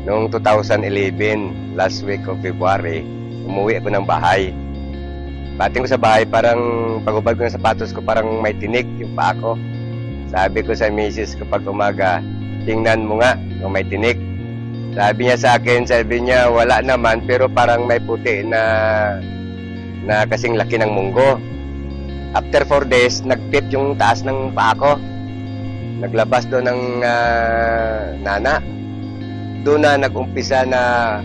Noong 2011, last week of February, umuwi ako ng bahay. Pating ko sa bahay, parang pagubad ko ng sapatos ko, parang may tinik yung paa ko. Sabi ko sa misis kapag umaga, tingnan mo nga kung may tinik. Sabi niya sa akin, sabi niya, wala naman, pero parang may puti na kasing laki ng munggo. After 4 days, nagpit yung taas ng paa ko. Naglabas doon ng nana. Doon na nag-umpisa na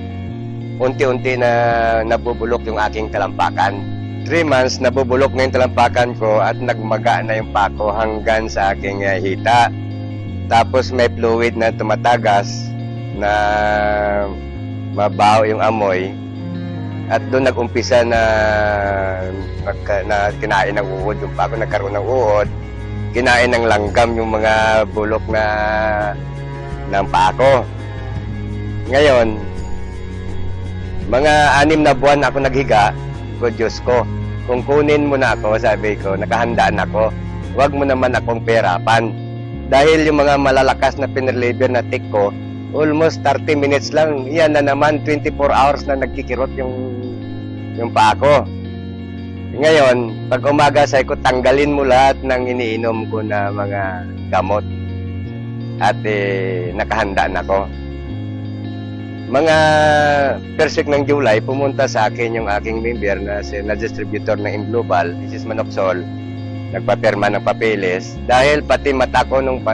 unti-unti na nabubulok yung aking talampakan. 3 months, nabubulok na yung talampakan ko at nagmaga na yung paa ko hanggang sa aking hita. Tapos may fluid na tumatagas na mabaho yung amoy. At doon nag-umpisa na kinain ng uod yung paa ko, nagkaroon ng uod. Kinain ng langgam yung mga bulok ng paa ko. Ngayon, mga 6 na buwan ako naghiga, ko Diyos ko, kung kunin mo na ako, sabi ko, nakahandaan ako, huwag mo naman akong perapan. Dahil yung mga malalakas na pinreliver na tick ko, almost 30 minutes lang, yan na naman, 24 hours na nagkikirot yung paa ko. Ngayon, pag umaga, sabi ko, tanggalin mo lahat ng iniinom ko na mga gamot. At nakahandaan ako. Mga first week ng July, pumunta sa akin yung aking member na distributor ng Imglobal, Mrs. Manoxol, nagpapirma ng papeles dahil pati mata ko nung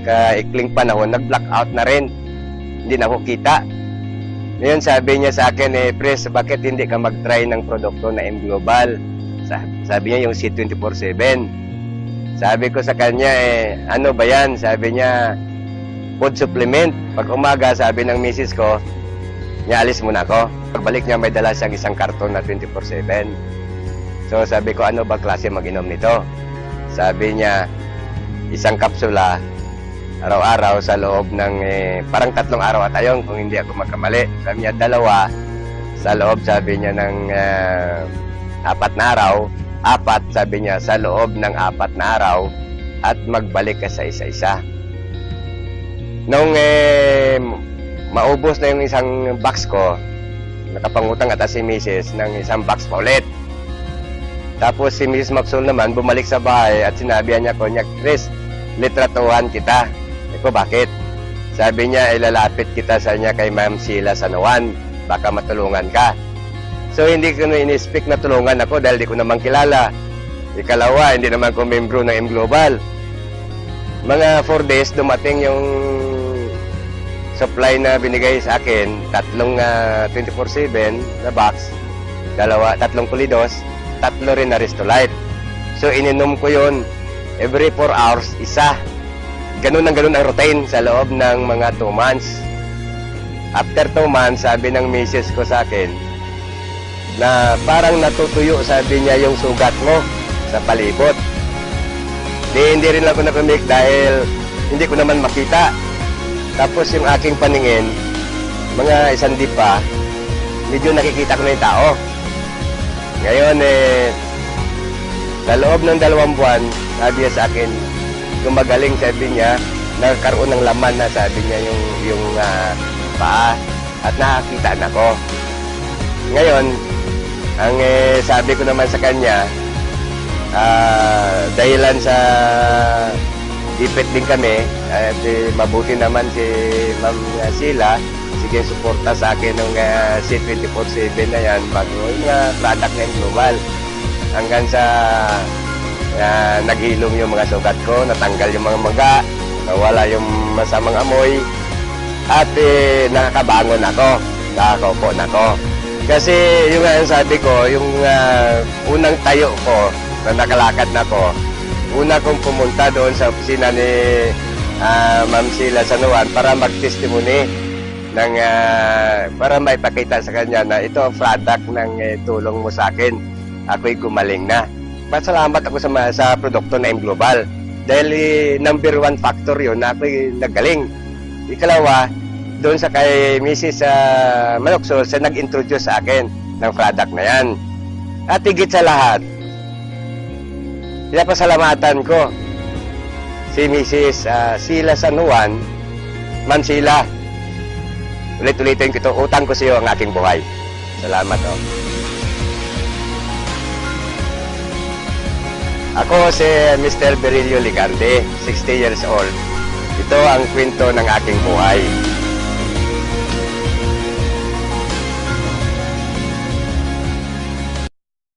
kaikling panahon, nag-blackout na rin. Hindi na ako kita. Ngayon sabi niya sa akin, Pres, bakit hindi ka mag-try ng produkto na Imglobal? Sabi niya yung C24/7. Sabi ko sa kanya, ano ba yan? Sabi niya, food supplement. Pag umaga, sabi ng misis ko, niya alis muna ako. Pagbalik niya, may dala siyang isang karton na 24/7. So sabi ko, ano ba klase mag-inom nito? Sabi niya, isang kapsula, araw-araw sa loob ng, parang 3 araw at ayon kung hindi ako magkamali. Sabi niya, 2 sa loob, sabi niya, ng 4 na araw. 4, sabi niya, sa loob ng 4 na araw at magbalik ka sa isa-isa. Nung maubos na yung isang box ko, nakapangutang ata si Mrs. ng isang box pa ulit. Tapos si Mrs. Maxwell naman bumalik sa bahay at sinabihan niya ko, Chris, litratuhan kita. Eko, bakit? Sabi niya, ilalapit kita sa niya kay Ma'am Sheila Sanoan, baka matulungan ka. So hindi ko na in-expect na tulungan ako dahil di ko naman kilala. Ikalawa, hindi naman ko membro ng Imglobal. Mga 4 days, dumating yung supply na binigay sa akin, 3 24/7 na box, 3 pulidos, 3 rin na Restolite. So ininom ko yun every 4 hours, isa. Ganun ang routine sa loob ng mga 2 months. After 2 months, sabi ng misis ko sa akin na parang natutuyo, sabi niya, yung sugat mo sa palibot. Hindi rin ako nakamik dahil hindi ko naman makita. Tapos yung aking paningin, mga 1 di pa, medyo nakikita ko na yung tao. Ngayon, sa loob ng 2 buwan, sabi niya sa akin, gumagaling, sabi niya, nagkaroon ng laman na, sabi niya, yung paa, at nakakita na ko. Ngayon, ang sabi ko naman sa kanya, dahilan sa ipit din kami at mabuti naman si Ma'am Sheila, sige suporta sa akin ng C24/7 na yan bago yung product na Global hanggang sa naghilom yung mga sugat ko, natanggal yung mga maga, nawala yung masamang amoy at nakakabangon ako, nakakaupo na ako. Kasi yung sabi ko, yung unang tayo ko na nakalakad na ko, una kong pumunta doon sa opisina ni Ma'am Sheila Sanoan para mag-testimony ng, para maipakita sa kanya na ito ang product ng tulong mo sa akin. Ako'y gumaling na. Pasalamat ako sa produkto na Imglobal dahil number 1 factor yun na ako'y nagaling. Ikalawa, doon sa kay Mrs. Manoxol, siya nag-introduce sa akin ng product na yan. At higit sa lahat, pinapasalamatan ko si Mrs. Sheila Sanoan Mansila. Ulit-ulitin ko ito, utang ko sa iyo ang aking buhay. Salamat, oh. Ako si Mr. Berilio Licante, 60 years old. Ito ang kwento ng aking buhay.